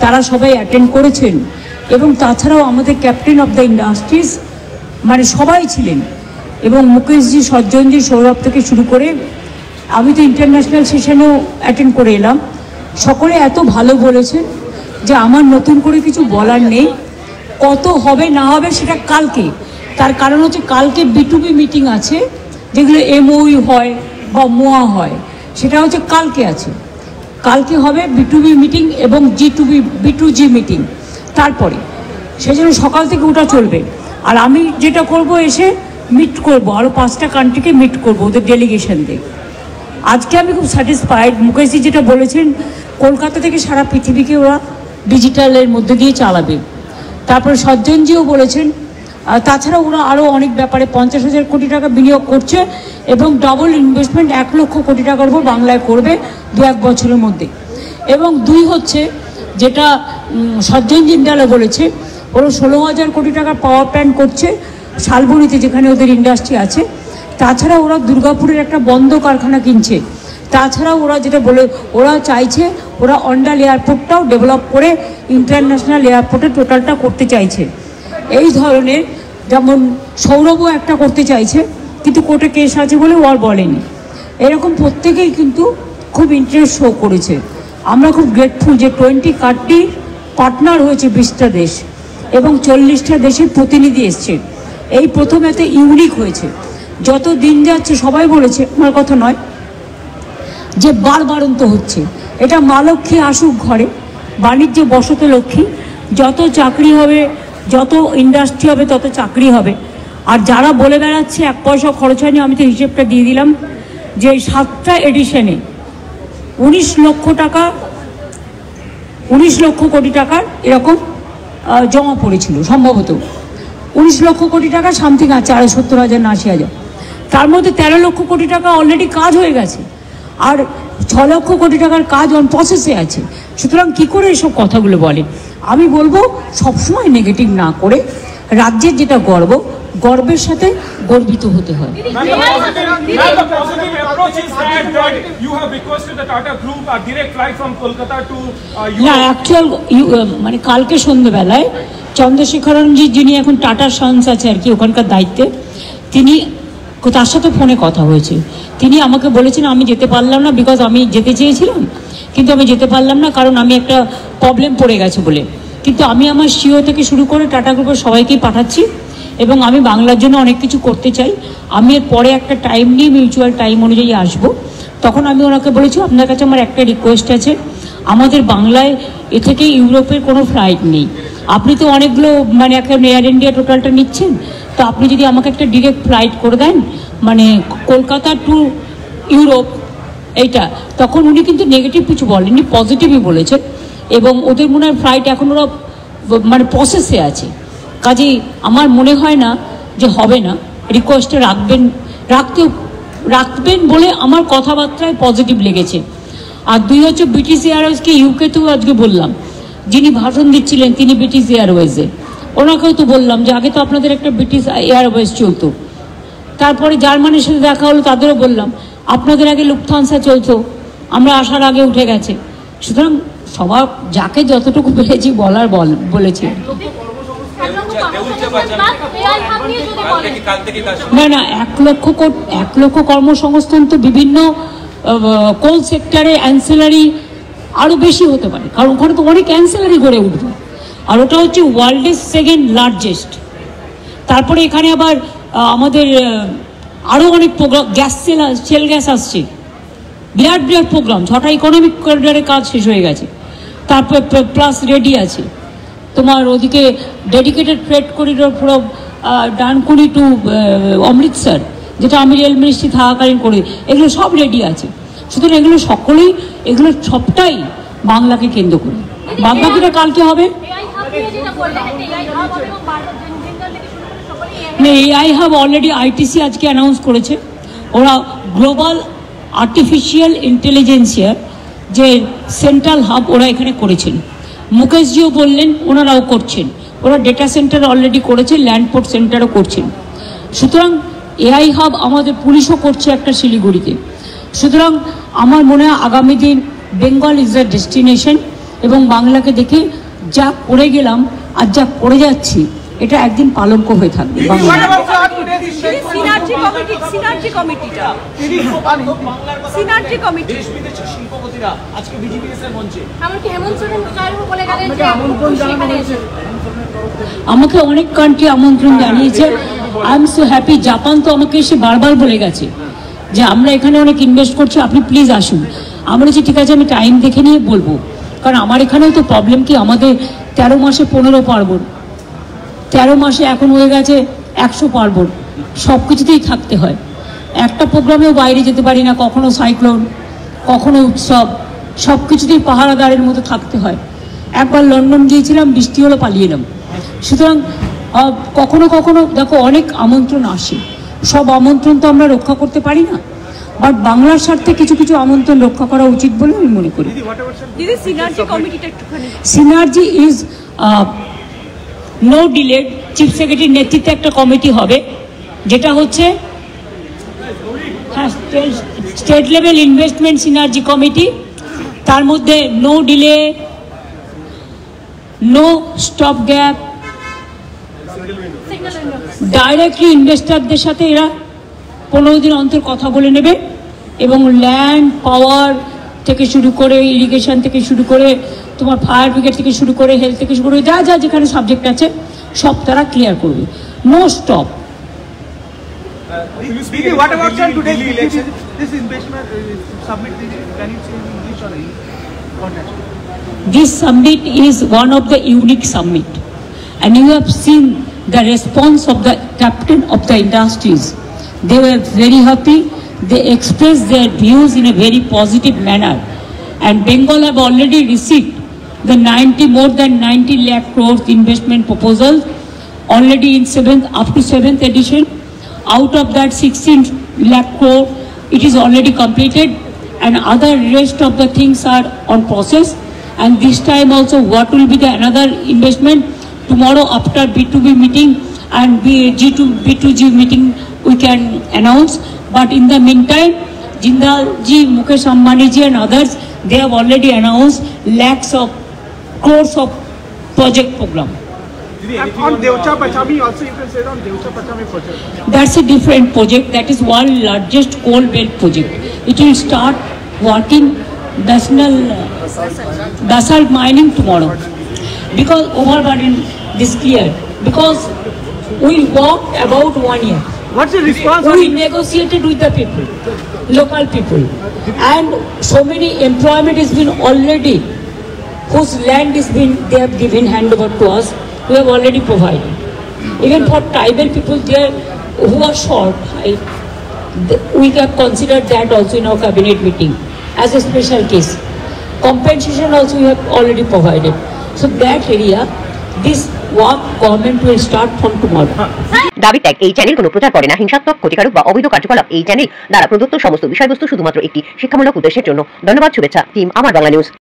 তারা সবাই অ্যাটেন্ড করেছেন এবং তাছাড়াও আমাদের ক্যাপ্টেন অফ দ্য ইন্ডাস্ট্রিজ মানে সবাই ছিলেন এবং মুকেশজি, সজ্জনজি, সৌরভ থেকে শুরু করে আমি তো ইন্টারন্যাশনাল সেশনেও অ্যাটেন্ড করে এলাম। সকলে এত ভালো বলেছেন যে আমার নতুন করে কিছু বলার নেই। কত হবে না হবে সেটা কালকে, তার কারণ হচ্ছে কালকে B2B মিটিং আছে, যেগুলো MOU হয় বা মোয়া হয়, সেটা হচ্ছে কালকে আছে। কালকে হবে B2B মিটিং এবং B2G মিটিং, তারপরে সেজন্য সকাল থেকে ওটা চলবে। আর আমি যেটা করব, এসে মিট করব, আরও 5টা কান্ট্রিকে মিট করব ওদের ডেলিগেশন দিয়ে। আজকে আমি খুব স্যাটিসফাইড। মুকেশজি যেটা বলেছেন, কলকাতা থেকে সারা পৃথিবীকে ওরা ডিজিটালের মধ্যে দিয়ে চালাবে। তারপরে সজ্জনজিও বলেছেন, তাছাড়া ওরা আরও অনেক ব্যাপারে 50,000 কোটি টাকা বিনিয়োগ করছে এবং ডবল ইনভেস্টমেন্ট 1 লক্ষ কোটি টাকার উপর বাংলায় করবে 2-1 বছরের মধ্যে। এবং 2 হচ্ছে যেটা সজ্জন জিন্দালও বলেছে, ওরা 16,000 কোটি টাকার পাওয়ার প্ল্যান্ট করছে শালবনীতে, যেখানে ওদের ইন্ডাস্ট্রি আছে। তাছাড়া ওরা দুর্গাপুরের একটা বন্ধ কারখানা কিনছে। তাছাড়াও ওরা যেটা বলে, ওরা চাইছে ওরা অন্ডাল এয়ারপোর্টটাও ডেভেলপ করে ইন্টারন্যাশনাল এয়ারপোর্টে টোটালটা করতে চাইছে। এই ধরনের, যেমন সৌরভও একটা করতে চাইছে, কিন্তু কোর্টে কেস আছে বলে ও আর বলেনি। এরকম প্রত্যেকেই কিন্তু খুব ইন্টারেস্ট শো করেছে। আমরা খুব গ্রেটফুল যে 20 কান্ট্রি পার্টনার হয়েছে 20টা দেশ এবং 40টা দেশের প্রতিনিধি এসছে। এই প্রথম এতে ইউনিক হয়েছে। যত দিন যাচ্ছে সবাই বলেছে, আমার কথা নয়, যে বারবারন্ত হচ্ছে। এটা মা লক্ষ্মী আসুক ঘরে, বাণিজ্য বসত লক্ষ্মী। যত চাকরি হবে, যত ইন্ডাস্ট্রি হবে, তত চাকরি হবে। আর যারা বলে বেড়াচ্ছে 1 পয়সা খরচ হয়নি, আমি তো হিসেবটা দিয়ে দিলাম যে 7টা এডিশনে 19 লক্ষ কোটি টাকার এরকম জমা পড়েছিল, সম্ভবত 19 লক্ষ কোটি টাকা সামথিং আছে, 70,000 না 80,000। তার মধ্যে 13 লক্ষ কোটি টাকা অলরেডি কাজ হয়ে গেছে, আর 6 লক্ষ কোটি টাকার কাজ অন প্রসেসে আছে। সুতরাং কী করে এসব কথাগুলো বলে? আমি বলবো সবসময় নেগেটিভ না করে রাজ্যের যেটা গর্বের সাথে গর্বিত হতে হয়। না, অ্যাকচুয়াল মানে কালকে সন্ধ্যেবেলায় চন্দ্রশেখরনজি, যিনি এখন টাটা সন্স আছে আর কি ওখানকার দায়িত্বে, তিনি, তার সাথে ফোনে কথা হয়েছে। তিনি আমাকে বলেছেন আমি যেতে পারলাম না, বিকজ আমি যেতে চেয়েছিলাম কিন্তু আমি যেতে পারলাম না, কারণ আমি একটা প্রবলেম পড়ে গেছে বলে। কিন্তু আমি আমার সিও থেকে শুরু করে টাটা গ্রুপের সবাইকেই পাঠাচ্ছি এবং আমি বাংলার জন্য অনেক কিছু করতে চাই। আমি এর পরে একটা টাইম নিয়ে মিউচুয়াল টাইম অনুযায়ী আসব। তখন আমি ওনাকে বলেছি, আপনার কাছে আমার একটা রিকোয়েস্ট আছে, আমাদের বাংলায় এ থেকে ইউরোপের কোনো ফ্লাইট নেই। আপনি তো অনেকগুলো মানে একটা এয়ার ইন্ডিয়া টোটালটা নিচ্ছেন, তো আপনি যদি আমাকে একটা ডিরেক্ট ফ্লাইট করে দেন, মানে কলকাতা টু ইউরোপ এইটা। তখন উনি কিন্তু নেগেটিভ কিছু বলেননি, পজিটিভই বলেছেন। এবং ওদের মনে হয় ফ্লাইট এখন ওরা মানে প্রসেসে আছে, কাজেই আমার মনে হয় না যে হবে না। রিকোয়েস্টে রাখবেন বলে আমার কথাবার্তায় পজিটিভ লেগেছে। আর 2 হচ্ছে ব্রিটিশ এয়ারওয়েজকে ইউকেতেও আজকে বললাম, যিনি ভাষণ দিচ্ছিলেন তিনি ব্রিটিশ এয়ারওয়েজে, ওনাকেও তো বললাম যে আগে তো আপনাদের একটা ব্রিটিশ এয়ারওয়েজ চলতো। তারপরে জার্মানির সাথে দেখা হলো, তাদেরও বললাম আপনাদের আগে লুফথানসা চলতো, আমরা আসার আগে উঠে গেছে। সুতরাং সবার যাকে যতটুকু পেরেছি বলার বলেছি। না, 1 লক্ষ কর্মসংস্থান তো বিভিন্ন কোল সেক্টরে অ্যান্সিলারি আরও বেশি হতে পারে, কারণ ওখানে তো অনেক অ্যান্সিলারি গড়ে উঠবে। আর ওটা হচ্ছে ওয়ার্ল্ডের 2nd লার্জেস্ট। তারপরে এখানে আবার আমাদের আরও অনেক প্রোগ্রাম, শেল গ্যাস আসছে, বিরাট প্রোগ্রাম। 6টা ইকোনমিক করিডোরের কাজ শেষ হয়ে গেছে, তারপর প্লাস রেডি আছে তোমার ওদিকে ডেডিকেটেড ফ্রেট করিডোর পুরো ডানকুনি টু অমৃতসর, যেটা আমি রেল মিনিস্ট্রি থাকাকালীন করি, এগুলো সব রেডি আছে। সুতরাং এগুলো সবটাই বাংলাকে কেন্দ্র করে। বাদবাকিটা কালকে হবে। এআই হাব অলরেডি আইটিসি আজকে অ্যানাউন্স করেছে, ওরা গ্লোবাল আর্টিফিশিয়াল ইন্টেলিজেন্সিয়ার যে সেন্ট্রাল হাব ওরা এখানে করেছেন। মুকেশজিও বললেন ওনারাও করছেন, ওরা ডেটা সেন্টার অলরেডি করেছে, ল্যান্ডপোর্ট সেন্টারও করছেন। সুতরাং এআই হাব আমাদের পুলিশও করছে একটা শিলিগুড়িতে। সুতরাং আমার মনে হয় আগামী দিন বেঙ্গল ইজ দ্য ডেস্টিনেশন এবং বাংলাকে দেখে যা করে গেলাম আর যা করে যাচ্ছি এটা একদিন পালঙ্ক হয়ে থাকবে বাংলা। আমাকে অনেক কান্ট্রি আমন্ত্রণ জানিয়েছে। I am so happy. Japan তো আমাকে এসে বারবার বলে গেছে যে আমরা এখানে অনেক ইনভেস্ট করছি, আপনি প্লিজ আসুন। আমরা বলেছি ঠিক আছে, আমি টাইম দেখে নিয়ে বলবো, কারণ আমার এখানেও তো প্রবলেম কি, আমাদের 13 মাসে 15 পার্বণ, 13 মাসে এখন হয়ে গেছে 100 পার্বণ, সব কিছুতেই থাকতে হয়। একটা প্রোগ্রামেও বাইরে যেতে পারি না, কখনো সাইক্লোন, কখনো উৎসব, সব কিছুতেই পাহারাদারের মতো থাকতে হয়। একবার লন্ডন গিয়েছিলাম, বৃষ্টি হলো, পালিয়ে এলাম। সুতরাং কখনো কখনো দেখো অনেক আমন্ত্রণ আসে, সব আমন্ত্রণ তো আমরা রক্ষা করতে পারি না, বাট বাংলার স্বার্থে কিছু কিছু আমন্ত্রণ রক্ষা করা উচিত বলে আমি মনে করি। Synergy is no delayed. Chief সেক্রেটারির নেতৃত্বে একটা কমিটি হবে, যেটা হচ্ছে state level investment synergy committee. তার মধ্যে no delay, no stop gap, directly ইনভেস্টারদের সাথে এরা 15 দিন অন্তর কথা বলে নেবে, এবং ল্যান্ড পাওয়ার থেকে শুরু করে, ইরিগেশন থেকে শুরু করে, তোমার ফায়ার ব্রিগেড থেকে শুরু করে, হেলথ থেকে শুরু করে, যা যা যেখানে সাবজেক্ট আছে সব তারা ক্লিয়ার করবে। No stop. What about today's election? This investment summit, can you say in English or what? This summit is one of the unique summit, and you have seen the response of the captain of the industries. They were very happy. They expressed their views in a very positive manner, and Bengal have already received the more than 90 lakh crores investment proposals already in up to 7th edition. Out of that 16 lakh crore, it is already completed, and other rest of the things are on process. And this time also, what will be the another investment? Tomorrow after B2B meeting and B2G meeting, we can announce. But in the meantime, Jindal ji, Mukesh Ambani ji and others, they have already announced lakhs of crores of project program. On Devcha Pachami also, you can say on Devcha Pachami project. That's a different project. That is one largest coal belt project. It will start working national basalt mining tomorrow. Because overburden this clear. Because we worked about 1 year. What's the response? We negotiated with the people, local people, and so many employment has been already, whose land is been, they have given handover to us. We have already provided. Even for tribal people there who are short, we have considered that also in our cabinet meeting as a special case. Compensation also we have already provided. So that area, this work government will start from tomorrow. দাবি ত্যাগ এই channel কোনো প্রচার করে না, হিংসাত্মক, ক্ষতিকারক বা অবৈধ কার্যকলাপ এই চ্যানেল দ্বারা প্রদত্ত সমস্ত বিষয়বস্তু শুধুমাত্র একটি শিক্ষামূলক উদ্দেশ্যের জন্য। ধন্যবাদ। শুভেচ্ছা টিম আমার বাংলা নিউজ।